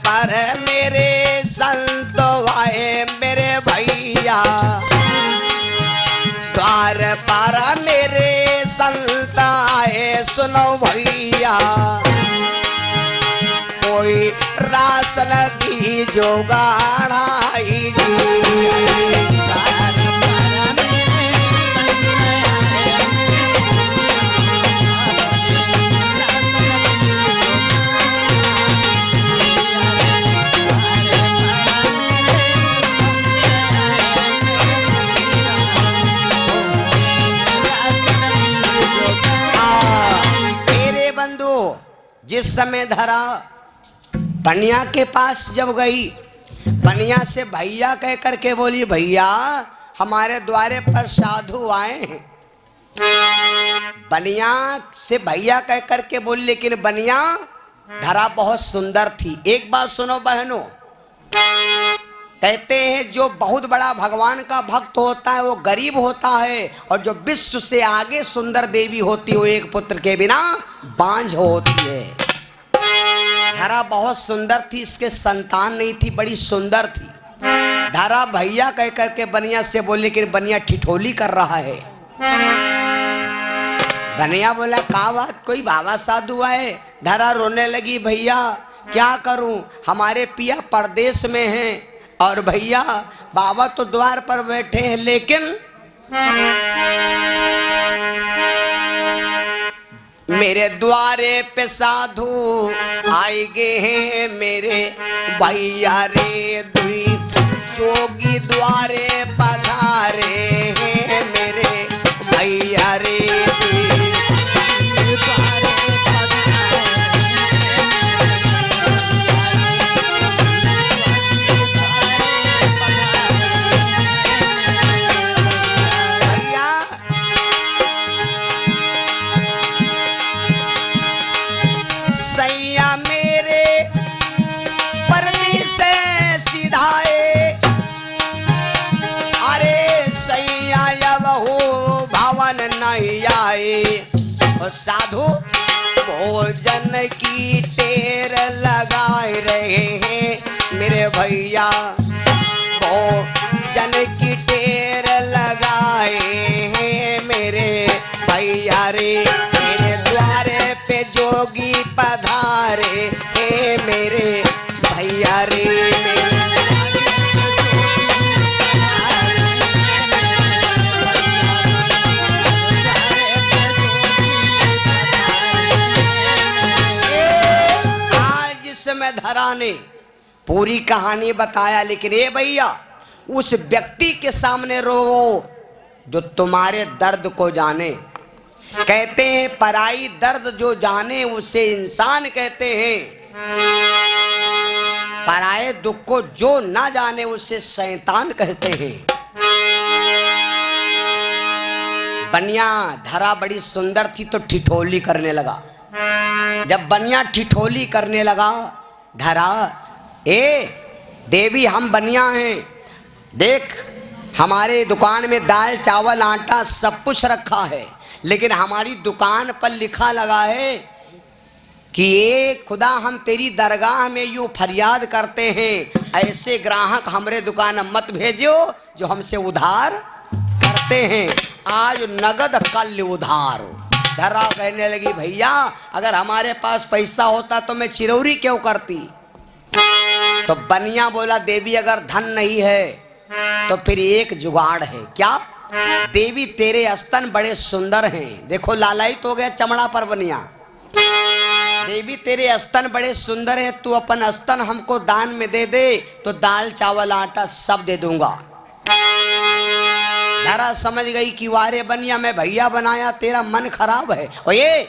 पर मेरे संत आए मेरे भैया, द्वार पर मेरे संत आए सुनो भैया, कोई रास नदी जोगाड़ाई जी। जिस समय धरा बनिया के पास जब गई, बनिया से भैया कह करके बोली, भैया हमारे द्वारे पर साधु आए हैं। बनिया से भैया कह करके बोली, लेकिन बनिया धरा बहुत सुंदर थी। एक बात सुनो बहनों, कहते हैं जो बहुत बड़ा भगवान का भक्त होता है वो गरीब होता है, और जो विश्व से आगे सुंदर देवी होती है वो एक पुत्र के बिना बांझ होती है। धरा बहुत सुंदर थी, इसके संतान नहीं थी, बड़ी सुंदर थी। धरा भैया कह करके बनिया से बोले, लेकिन बनिया ठिठोली कर रहा है। बनिया बोला का बात, कोई बाबा साधु आए? धरा रोने लगी, भैया क्या करूं, हमारे पिया परदेश में हैं और भैया बाबा तो द्वार पर बैठे हैं, लेकिन मेरे द्वारे पे साधु आए गए हैं मेरे भैया रे, दुई जोगी द्वारे पधारे हैं मेरे भैया रे, नहीं आए और साधु भोजन की टेर लगाए रहे हैं मेरे भैया, भोजन की टेर लगाए हैं मेरे भैया रे, मेरे द्वारे पे जोगी पधारे हैं मेरे भैया रे। में धरा ने पूरी कहानी बताया, लेकिन ये भैया उस व्यक्ति के सामने रो जो तुम्हारे दर्द को जाने। कहते हैं पराई दर्द जो जाने उसे इंसान कहते हैं, पराए दुख को जो ना जाने उसे शैतान कहते हैं। बनिया धरा बड़ी सुंदर थी तो ठिठोली करने लगा। जब बनिया ठिठोली करने लगा, धरा ए देवी हम बनिया हैं, देख हमारे दुकान में दाल चावल आटा सब कुछ रखा है, लेकिन हमारी दुकान पर लिखा लगा है कि ये खुदा हम तेरी दरगाह में यूं फरियाद करते हैं, ऐसे ग्राहक हमारे दुकान मत भेजो जो हमसे उधार करते हैं, आज नगद कल उधार। धरा कहने लगी भैया अगर हमारे पास पैसा होता तो मैं चिरौरी क्यों करती। तो बनिया बोला देवी अगर धन नहीं है तो फिर एक जुगाड़ है। क्या? देवी तेरे स्तन बड़े सुंदर हैं, देखो लालायित हो गया चमड़ा पर बनिया। देवी तेरे स्तन बड़े सुंदर है, तू अपन स्तन हमको दान में दे दे तो दाल चावल आटा सब दे दूंगा। धरा समझ गई कि वारे बनिया मैं भैया बनाया तेरा मन खराब है, और ये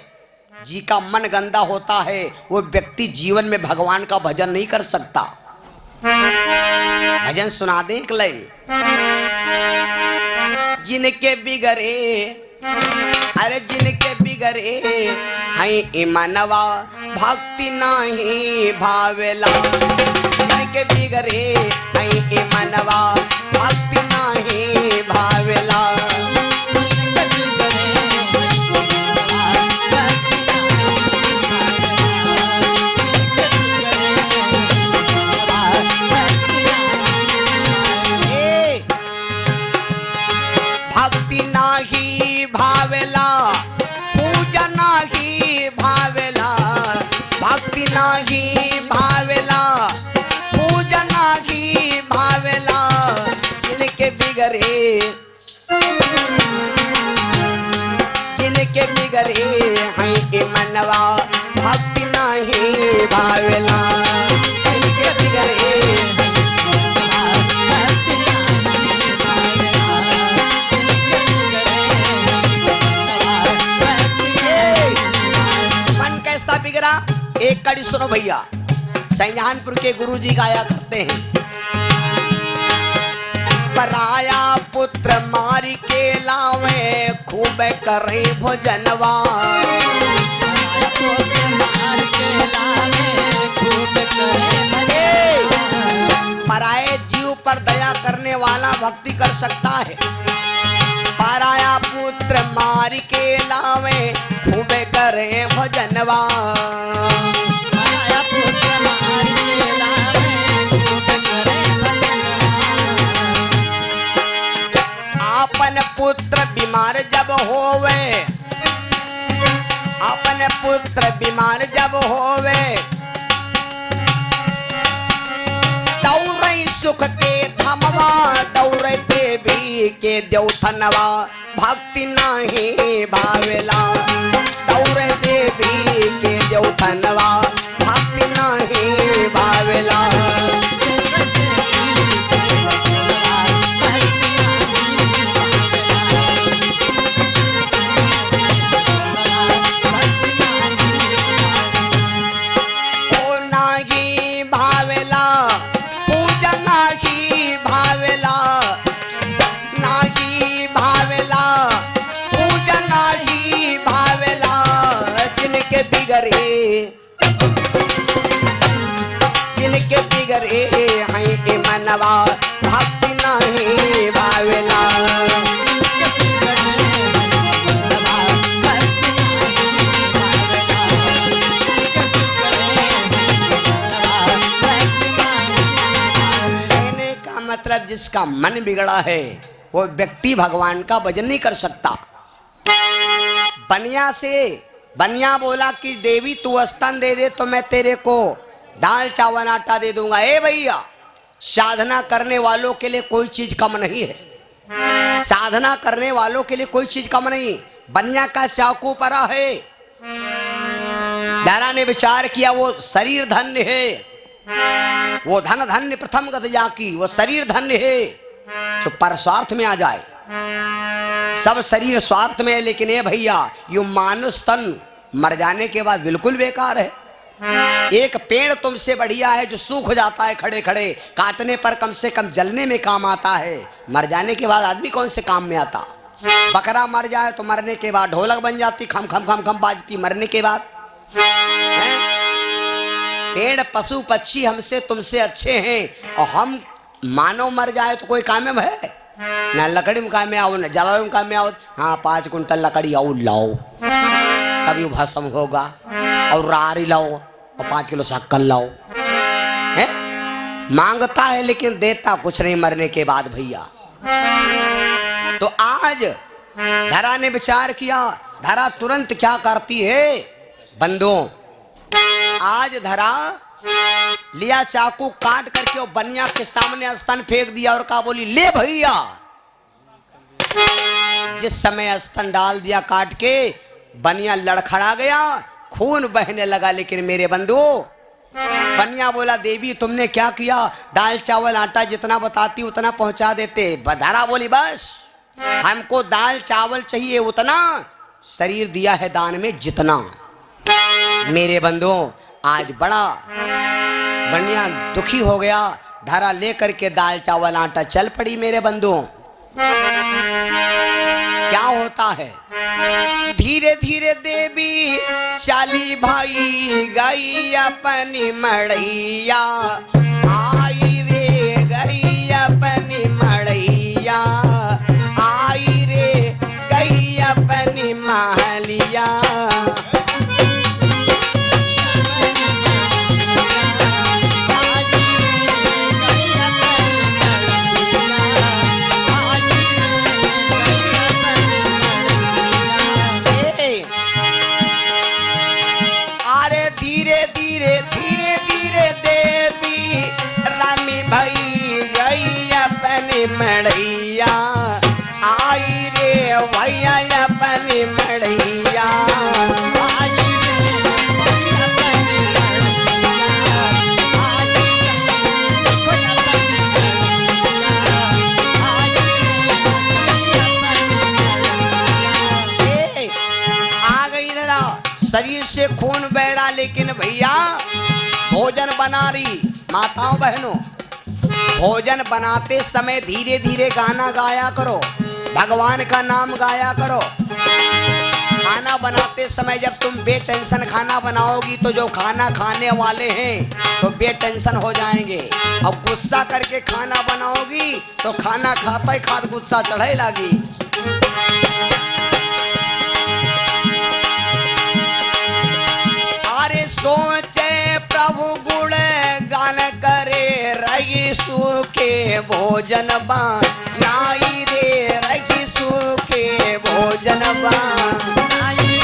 जी का मन गंदा होता है वो व्यक्ति जीवन में भगवान का भजन नहीं कर सकता। भजन सुना दे एक लाइन। जिनके बिगड़े अरे जिनके बिगड़े हैं ईमानवा भक्ति नहीं भावेला, जिनके बिगड़े हैं ईमानवा भक्ति नहीं भावेला। बिगड़े हैं ए मनवा भक्ति नहीं भावेला जिनके बिगड़े मन कैसा बिगड़ा। एक कड़ी सुनो भैया, सैजानपुर के गुरुजी गाया करते हैं, पराया पुत्र मार के लावे खूब करे भोजनवा, पराये जीव पर दया करने वाला भक्ति कर सकता है। पराया पुत्र मार के लावे खूब करे भोजनवा, पराया पुत्र मार के लावे खूब करे अपन पुत्र बीमार जब होवे, अपन पुत्र बीमार जब होवे, दौड़े सुख के धमवा, दौड़े देवी के देवथनवा भक्ति नहीं भावेला, दौड़े देवी के देवथनवा भक्ति नहीं भावेला। जिनके बिगड़े हैं ए मनवा भक्ति नहीं भावेला, कहने का मतलब जिसका मन बिगड़ा है वो व्यक्ति भगवान का भजन नहीं कर सकता। बनिया बोला कि देवी तू स्तन दे दे तो मैं तेरे को दाल चावल आटा दे दूंगा। ए भैया, साधना करने वालों के लिए कोई चीज कम नहीं है, साधना करने वालों के लिए कोई चीज कम नहीं। बनिया का चाकू परा है, दारा ने विचार किया वो शरीर धन्य है, वो धन धन्य प्रथम गत जाकी, वो शरीर धन्य है जो पर स्वार्थ में आ जाए। सब शरीर स्वार्थ में है, लेकिन ये भैया यू मानुष तन मर जाने के बाद बिल्कुल बेकार है। एक पेड़ तुमसे बढ़िया है जो सूख जाता है खड़े खड़े, काटने पर कम से कम जलने में काम आता है, मर जाने के बाद आदमी कौन से काम में आता। बकरा मर जाए तो मरने के बाद ढोलक बन जाती, खम खम खम खम बाजती मरने के बाद। पेड़ पशु पक्षी हमसे तुमसे अच्छे हैं और हम मानव मर जाए तो कोई काम में है ना, लकड़ी में काम में आओ, ना जलाओ में काम में आओ। हाँ 5 कुंटल लकड़ी और लाओ तभी भस्म होगा, और रारी लाओ और 5 किलो शक्कर लाओ। है मांगता है लेकिन देता कुछ नहीं मरने के बाद भैया। तो आज धरा ने विचार किया, धरा तुरंत क्या करती है बंधुओं, आज धरा लिया चाकू काट करके वो बनिया के सामने स्तन फेंक दिया और कहा बोली ले भैया। जिस समय स्तन डाल दिया काट के, बनिया लड़खड़ा गया, खून बहने लगा। लेकिन मेरे बंधुओं, बनिया बोला देवी तुमने क्या किया, दाल चावल आटा जितना बताती उतना पहुंचा देते। धरा बोली बस हमको दाल चावल चाहिए उतना, शरीर दिया है दान में जितना। मेरे बंधुओं, आज बड़ा बनिया दुखी हो गया, धरा लेकर के दाल चावल आटा चल पड़ी। मेरे बंधुओं, क्या होता है, धीरे धीरे देवी चाली भाई गई अपनी मड़ैया, आई रे गई अपनी मड़ैया, आई रे गई अपनी महलिया। धीरे धीरे देवी शरीर से खून बह रहा, लेकिन भैया भोजन बना रही। माताओं बहनों, भोजन बनाते समय धीरे धीरे गाना गाया करो, भगवान का नाम गाया करो। खाना बनाते समय जब तुम बेटेंशन खाना बनाओगी तो जो खाना खाने वाले हैं तो बेटेंशन हो जाएंगे, और गुस्सा करके खाना बनाओगी तो खाना खाता ही खात गुस्सा चढ़े लगी। अरे सोचे प्रभु गुण गान करे, रही सुखे भोजन बनाई रे, रही सुखे भोजन बनाई।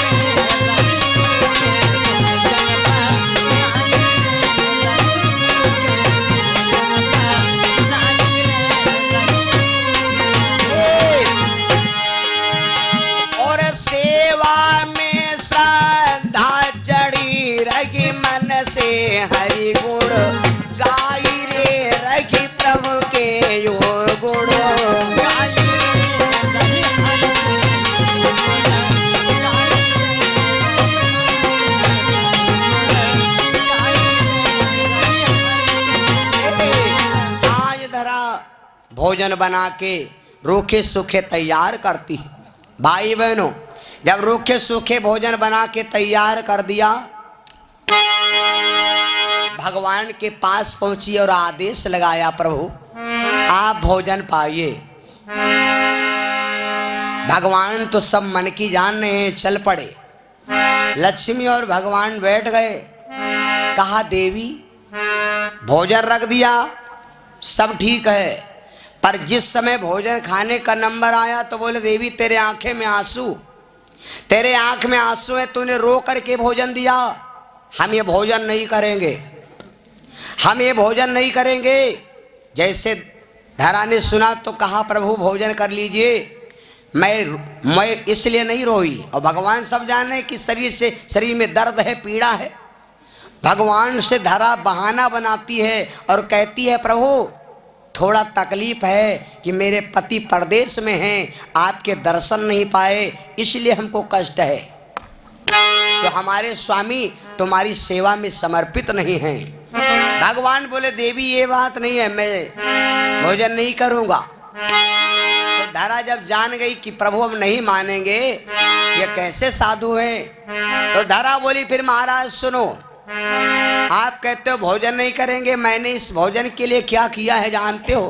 और सेवा में श्रद्धा चढ़ी, रही मन से हरि गुण गाई रे, रही प्रभु के यो गुण गाई। आज धरा भोजन बना के रूखे सूखे तैयार करती है। भाई बहनों, जब रूखे सूखे भोजन बना के तैयार कर दिया, भगवान के पास पहुंची और आदेश लगाया, प्रभु आप भोजन पाइए। भगवान तो सब मन की जान रहे हैं, चल पड़े। लक्ष्मी और भगवान बैठ गए। कहा देवी भोजन रख दिया, सब ठीक है, पर जिस समय भोजन खाने का नंबर आया तो बोले देवी तेरे आंखें में आंसू, तेरे आंख में आंसू है, तूने रो करके भोजन दिया, हम ये भोजन नहीं करेंगे, हम ये भोजन नहीं करेंगे। जैसे धरा ने सुना तो कहा प्रभु भोजन कर लीजिए, मैं इसलिए नहीं रोई। और भगवान सब जाने कि शरीर में दर्द है, पीड़ा है। भगवान से धरा बहाना बनाती है और कहती है प्रभु थोड़ा तकलीफ है कि मेरे पति परदेश में हैं, आपके दर्शन नहीं पाए, इसलिए हमको कष्ट है। तो हमारे स्वामी तुम्हारी सेवा में समर्पित नहीं हैं। भगवान बोले देवी ये बात नहीं है, मैं भोजन नहीं करूँगा। तो धरा जब जान गई कि प्रभु अब नहीं मानेंगे, ये कैसे साधु हैं, तो धरा बोली फिर महाराज सुनो, आप कहते हो भोजन नहीं करेंगे, मैंने इस भोजन के लिए क्या किया है जानते हो?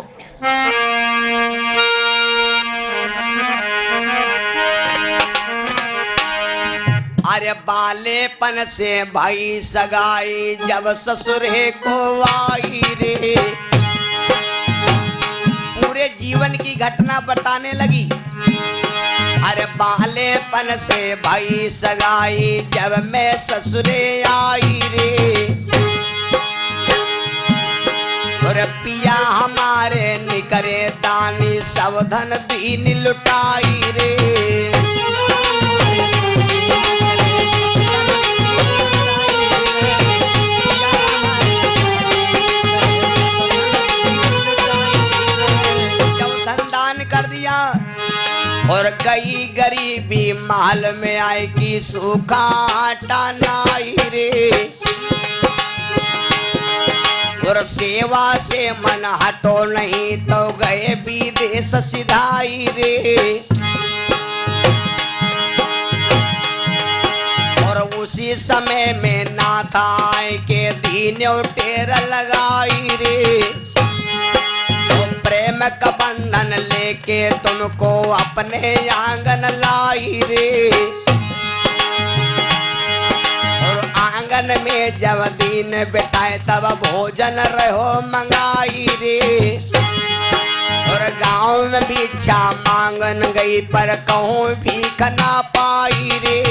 अरे बालेपन से भाई सगाई जब ससुरे को आई रे, पूरे जीवन की घटना बताने लगी। अरे बालेपन से भाई सगाई जब मैं ससुरे आई रे, और पिया हमारे निकरे दानी सब धन दीन लुटाई रे। जब धन दान कर दिया और कई गरीबी महल में आए कि सूखा आटा नाई रे, और सेवा से मन हटो नहीं तो गए विदेश सिधाई रे। और उसी समय में नाथ आए के दीन टेर लगाई रे, प्रेम का बंधन लेके तुमको अपने आंगन लाई रे। और आंगन में जब दिन बिताए तब भोजन रहो मंगाई रे। और गांव में भिक्षा मांगन गई पर कहूँ भीख ना पाई रे।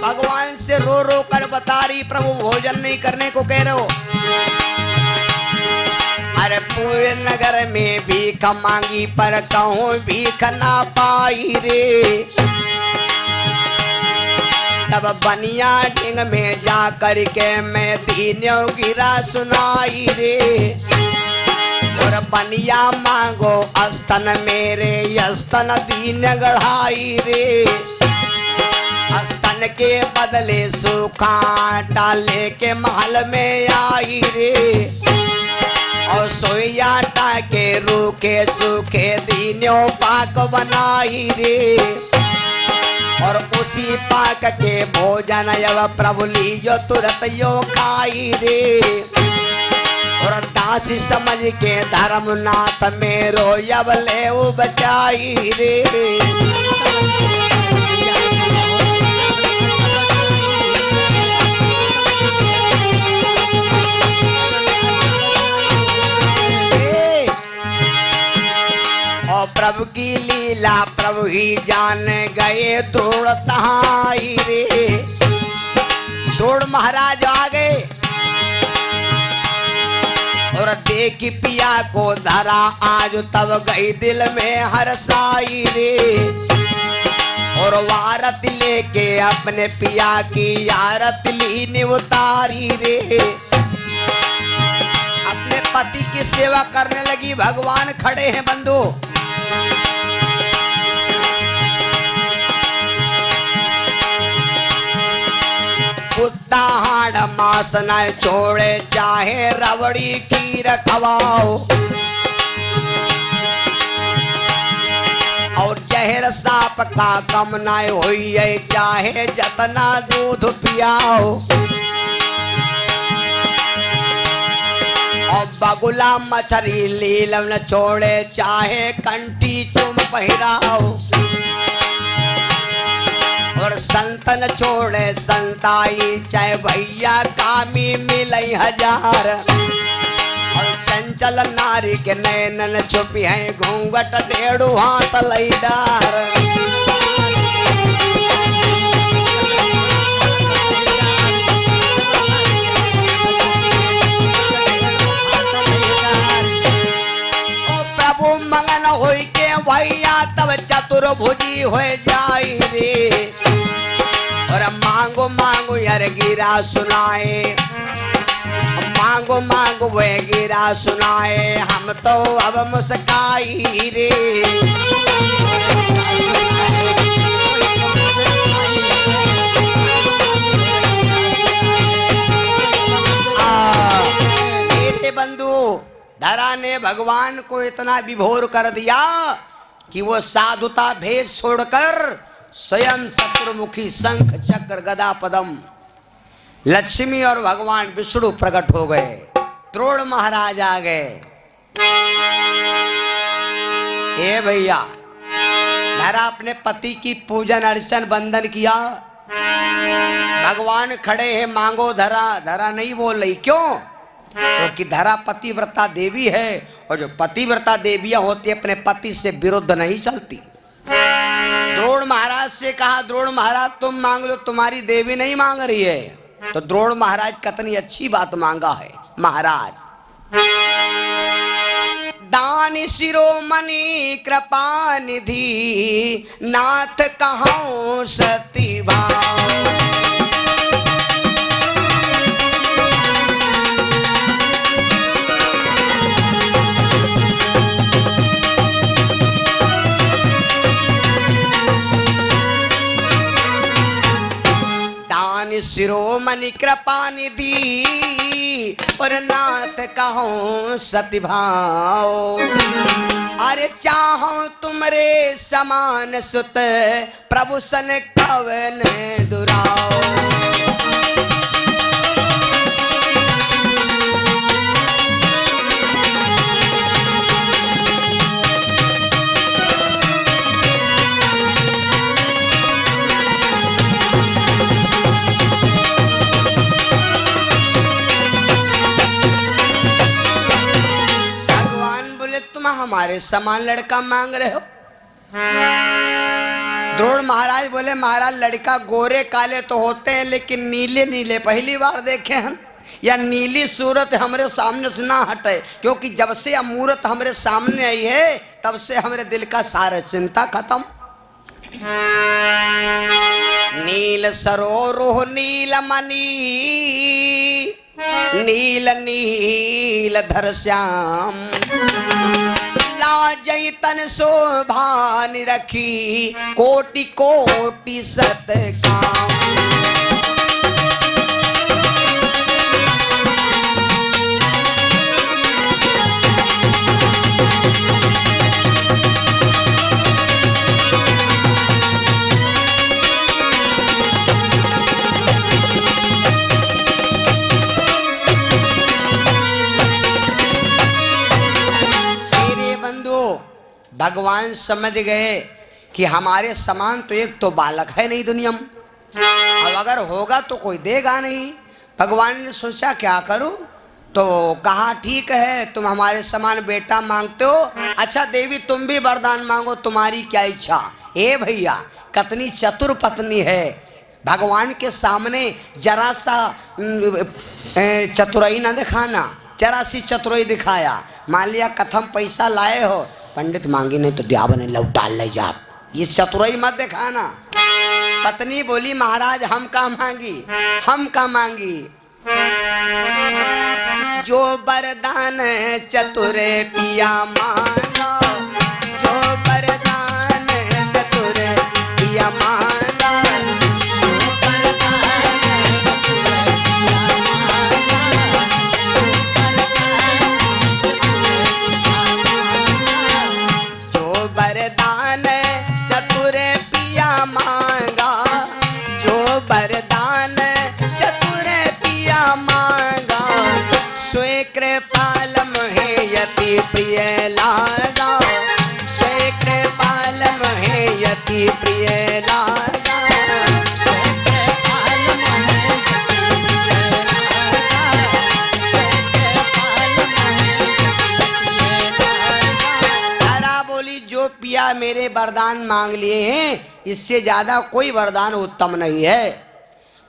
भगवान से रो रो कर बता रही प्रभु भोजन नहीं करने को कह रहे हो। अरे पूरे नगर में भीख मांगी पर कहूँ भीख ना पाई रे। तब बनिया ढिंग में जा करके मैं दीन्यों गिरा सुनाई रे। और बनिया मांगो अस्तन मेरे अस्तन दीन गढ़ाई रे। अस्तन के बदले सूखा डाले के महल में आई रे। और सोया के रूखे सूखे दीनों पाक बनाई रे। और उसी पाक के भोजन अब प्रभु लीजो तुरंत यो खाई रे। और दासी समझ के धर्मनाथ मेरो अब ले बचाई रे। प्रभु की लीला प्रभु ही जान गए दौड़ तहाई रे। दौड़ महाराज आ गए और देख पिया को धरा आज तब गई दिल में हरसाई रे। और वारत लेके अपने पिया की यारत ली उतारी रे। अपने पति की सेवा करने लगी। भगवान खड़े हैं बंधु। कुत्ता हाड़ मांस न छोड़े चाहे रबड़ी खीर खवाओ। और जहर सांप का कम न होई चाहे जतना दूध पियाओ। और बगुला मछली लीलम न छोड़े चाहे कंठी चुम पहिराओ। और संतन छोड़े संताई चाहे भैया कामी मिलई हजार। और चंचल नारी के नैनन छुपी है घूंघट डेढ़ू हाथ लईदार। प्रभु मंगन होई के भैया तब चतुर्भुजी हो जाई रे। और मांगो मांगो यार गिरा सुनाए। मांगो मांगो वे गिरा सुनाए। हम तो अब मुस्काई रे। बंधु धरा ने भगवान को इतना विभोर कर दिया कि वो साधुता भेष छोड़कर स्वयं चतुर्मुखी शंख चक्र गदा पदम लक्ष्मी और भगवान विष्णु प्रकट हो गए। द्रोण महाराज आ गए। ए भैया धरा अपने पति की पूजन अर्चन बंदन किया। भगवान खड़े हैं मांगो धरा। धरा नहीं बोल रही क्यों? क्योंकि धरा पतिव्रता देवी है और जो पतिव्रता देवियां होती है अपने पति से विरुद्ध नहीं चलती। द्रोण महाराज से कहा द्रोण महाराज तुम मांग लो, तुम्हारी देवी नहीं मांग रही है। तो द्रोण महाराज कितनी अच्छी बात मांगा है। महाराज दान शिरोमणि कृपा निधि नाथ कहूं सती भाव। शिरोमणि कृपा निधि और नाथ कहूं सतिभाव। अरे चाहो तुमरे समान सुत प्रभु सन कवन दुराओ। तुम हमारे समान लड़का मांग रहे हो। द्रोण महाराज बोले महाराज लड़का गोरे काले तो होते हैं लेकिन नीले नीले पहली बार देखे हम। या नीली सूरत हमारे सामने से ना हटे, क्योंकि जब से यह मूरत हमारे सामने आई है तब से हमारे दिल का सारा चिंता खत्म। नील सरोरुह नील मणि नील नील धर श्याम लाजई तन शोभा निरखी कोटि कोटि सतकाम। भगवान समझ गए कि हमारे समान तो एक तो बालक है नहीं दुनिया में, अब अगर होगा तो कोई देगा नहीं। भगवान ने सोचा क्या करूं, तो कहा ठीक है तुम हमारे समान बेटा मांगते हो, अच्छा देवी तुम भी वरदान मांगो, तुम्हारी क्या इच्छा। ए भैया कितनी चतुर पत्नी है, भगवान के सामने जरा सा चतुराई ना दिखाना, जरा सी चतुराई दिखाया। मान लिया कथम पैसा लाए हो, पंडित मांगी नहीं तो दियावा ने लौटा ले जा, ये चतुराई मत दिखाना। पत्नी बोली महाराज हम का मांगी, हम का मांगी, जो वरदान चतुर पिया मांगा, जो वरदान चतुर पिया मांगा, जो वरदान चतुर पिया मांगा, जो वरदान चतुर पिया मांगा, स्वे कृपाल महे यति प्रिय लागा, स्वे कृपाल महे यति प्रिय लागा, स्वे कृपाल महे यति प्रिय लागा, स्वे कृपाल महे यति प्रिय लागा। तारा बोली जो पिया मेरे वरदान मांग लिए हैं, इससे ज्यादा कोई वरदान उत्तम नहीं है।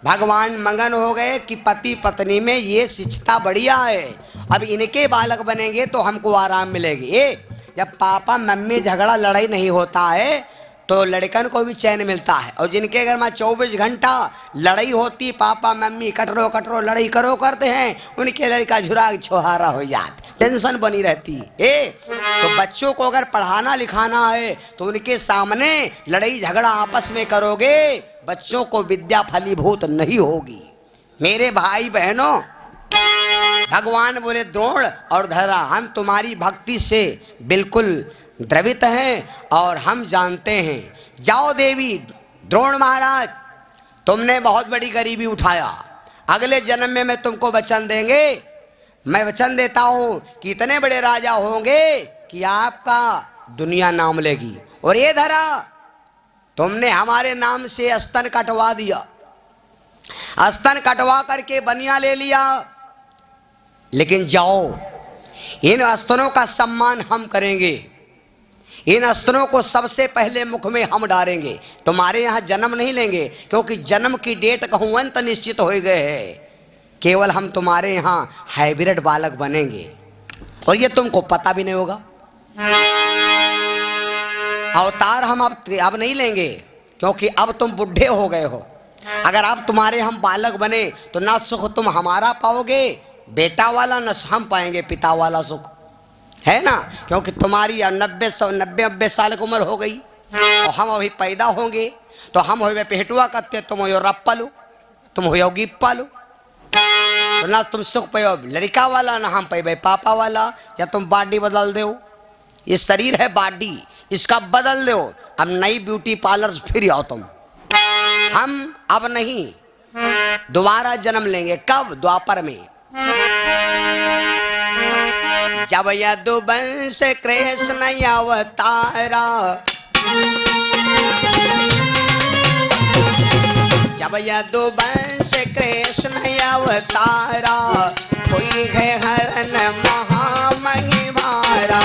भगवान मगन हो गए कि पति पत्नी में ये शिक्षता बढ़िया है, अब इनके बालक बनेंगे तो हमको आराम मिलेगी। जब पापा मम्मी झगड़ा लड़ाई नहीं होता है तो लड़कन को भी चैन मिलता है, और जिनके घर में 24 घंटा लड़ाई होती, पापा मम्मी कटरो कटरो लड़ाई करो करते हैं, उनके लड़का झुराग छोहारा हो जाता, टेंशन बनी रहती है। तो बच्चों को अगर पढ़ाना लिखाना है तो उनके सामने लड़ाई झगड़ा आपस में करोगे, बच्चों को विद्या फलीभूत नहीं होगी। मेरे भाई बहनों, भगवान बोले द्रोण और धरा हम तुम्हारी भक्ति से बिल्कुल द्रवित हैं और हम जानते हैं, जाओ देवी। द्रोण महाराज तुमने बहुत बड़ी गरीबी उठाया, अगले जन्म में मैं तुमको वचन देंगे, मैं वचन देता हूं कि इतने बड़े राजा होंगे कि आपका दुनिया नाम लेगी। और ये धरा तुमने हमारे नाम से स्तन कटवा दिया, स्तन कटवा करके बनिया ले लिया, लेकिन जाओ इन स्तनों का सम्मान हम करेंगे, इन स्तनों को सबसे पहले मुख में हम डालेंगे, तुम्हारे यहाँ जन्म नहीं लेंगे क्योंकि जन्म की डेट कहूँ अंत निश्चित हो गए है, केवल हम तुम्हारे यहाँ हाइब्रिड बालक बनेंगे और ये तुमको पता भी नहीं होगा। अवतार हम अब नहीं लेंगे क्योंकि अब तुम बुढ़े हो गए हो, अगर अब तुम्हारे हम बालक बने तो ना सुख तुम हमारा पाओगे बेटा वाला, न हम पाएंगे पिता वाला सुख, है ना, क्योंकि तुम्हारी 90 साल की उम्र हो गई और हम अभी पैदा होंगे तो हम हो पेटुआ करते, तुम हो रप्पलू, तुम हो गिप्पालू, तो ना तुम सुख पाओ लड़का वाला ना हम पाए पापा वाला, या तुम बॉडी बदल दो, ये शरीर है बॉडी इसका बदल दो, अब नई ब्यूटी पार्लर फिर आओ तुम। हम अब नहीं, दोबारा जन्म लेंगे, कब? द्वापर में, जब यदुवंश कृष्ण अवतारा, जब यदुवंश कृष्ण अवतारा, कोई है हरण महामहिमारा,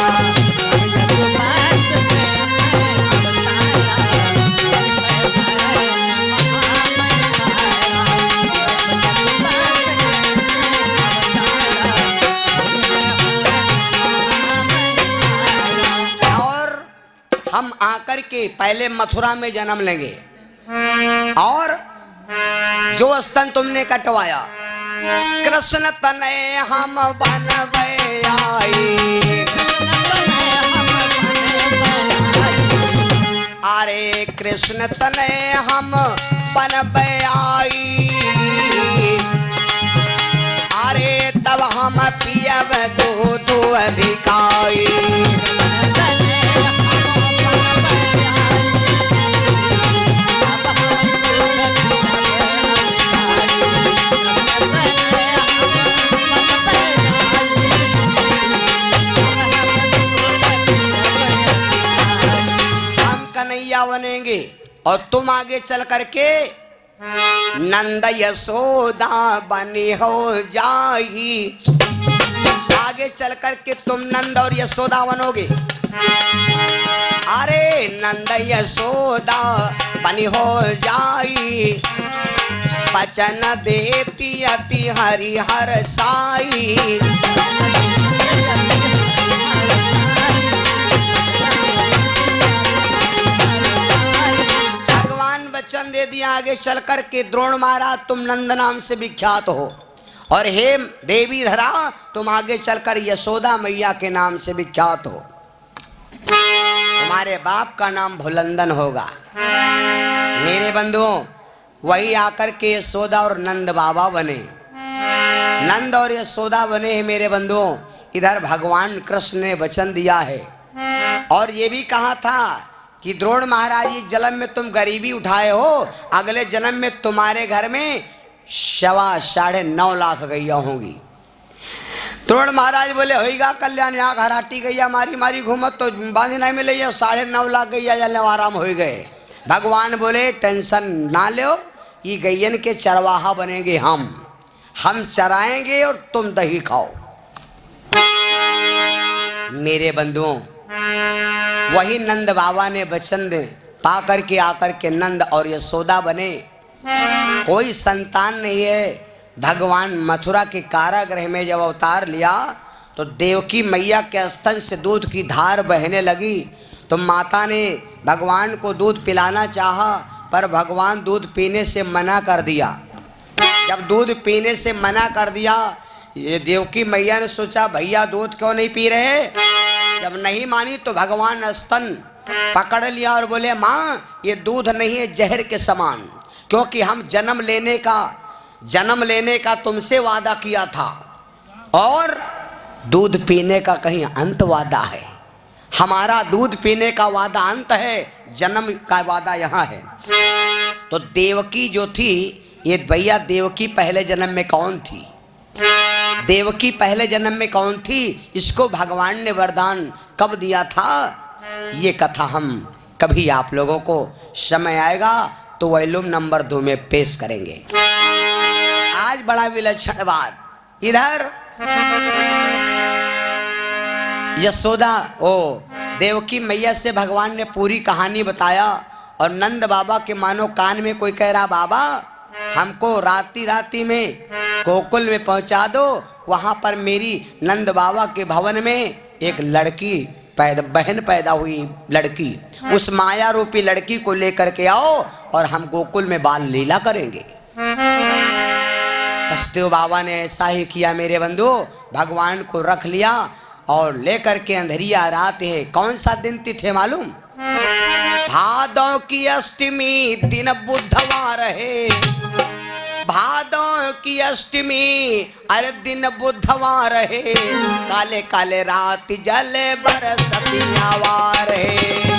हम आकर के पहले मथुरा में जन्म लेंगे, और जो स्तन तुमने कटवाया, कृष्ण तनय हम बनवे आई। अरे कृष्ण तनय हम बनवे आई, अरे तब हम पियब दूध अधिकाई। कन्हैया बनेंगे और तुम आगे चल करके नंद यशोदा बनी हो जाई। आगे चल करके तुम नंद और यशोदा बनोगे। अरे नंद यशोदा बनी हो जाई, वचन देती अति हरिहर साई। वचन दे दिया आगे चल कर के, द्रोण महाराज तुम नंद नाम से विख्यात हो, और हे देवी धरा तुम आगे चलकर यशोदा मैया के नाम से विख्यात हो। तुम्हारे बाप का नाम भुलंदन होगा। मेरे बंधुओं, वही आकर के यशोदा और नंद बाबा बने। नंद और यशोदा बने हैं मेरे बंधुओं। इधर भगवान कृष्ण ने वचन दिया है और ये भी कहा था कि द्रोण महाराज इस जन्म में तुम गरीबी उठाए हो, अगले जन्म में तुम्हारे घर में 9.5 लाख गैया होंगी। द्रोण महाराज बोले होगा कल्याण, यहाँ घराटी गैया मारी मारी घूमत तो बांधे नहीं मिले, 9.5 लाख गैया जलने आराम हो गए। भगवान बोले टेंशन ना लो, ये गैयन के चरवाहा बनेंगे हम चराएंगे और तुम दही खाओ। मेरे बंधुओं, वही नंद बाबा ने वचन दे पा करके आकर के नंद और यशोदा बने। कोई संतान नहीं है। भगवान मथुरा के कारागृह में जब अवतार लिया तो देवकी मैया के स्तन से दूध की धार बहने लगी, तो माता ने भगवान को दूध पिलाना चाहा, पर भगवान दूध पीने से मना कर दिया। जब दूध पीने से मना कर दिया, ये देवकी मैया ने सोचा भैया दूध क्यों नहीं पी रहे। जब नहीं मानी तो भगवान स्तन पकड़ लिया और बोले माँ ये दूध नहीं है, जहर के समान, क्योंकि हम जन्म लेने का तुमसे वादा किया था और दूध पीने का कहीं अंत वादा है। हमारा दूध पीने का वादा अंत है, जन्म का वादा यहाँ है। तो देवकी जो थी, ये भैया देवकी पहले जन्म में कौन थी? देवकी पहले जन्म में कौन थी? इसको भगवान ने वरदान कब दिया था? ये कथा हम कभी आप लोगों को समय आएगा तो वॉल्यूम नंबर 2 में पेश करेंगे। आज बड़ा विलक्षण बात। इधर यशोदा देवकी मैया से भगवान ने पूरी कहानी बताया और नंद बाबा के मानो कान में कोई कह रहा बाबा हमको राती में गोकुल में पहुंचा दो, वहां पर मेरी नंद बाबा के भवन में एक लड़की बहन पैदा हुई लड़की, उस माया रूपी लड़की को लेकर के आओ और हम गोकुल में बाल लीला करेंगे। बसदेव बाबा ने ऐसा ही किया मेरे बंधु, भगवान को रख लिया और लेकर के अंधेरिया रात है। कौन सा दिन तिथे मालूम? भादों की अष्टमी दिन बुधवार है, भादों की अष्टमी अरे दिन बुधवार है, काले काले रात जले बरसतियां वार है।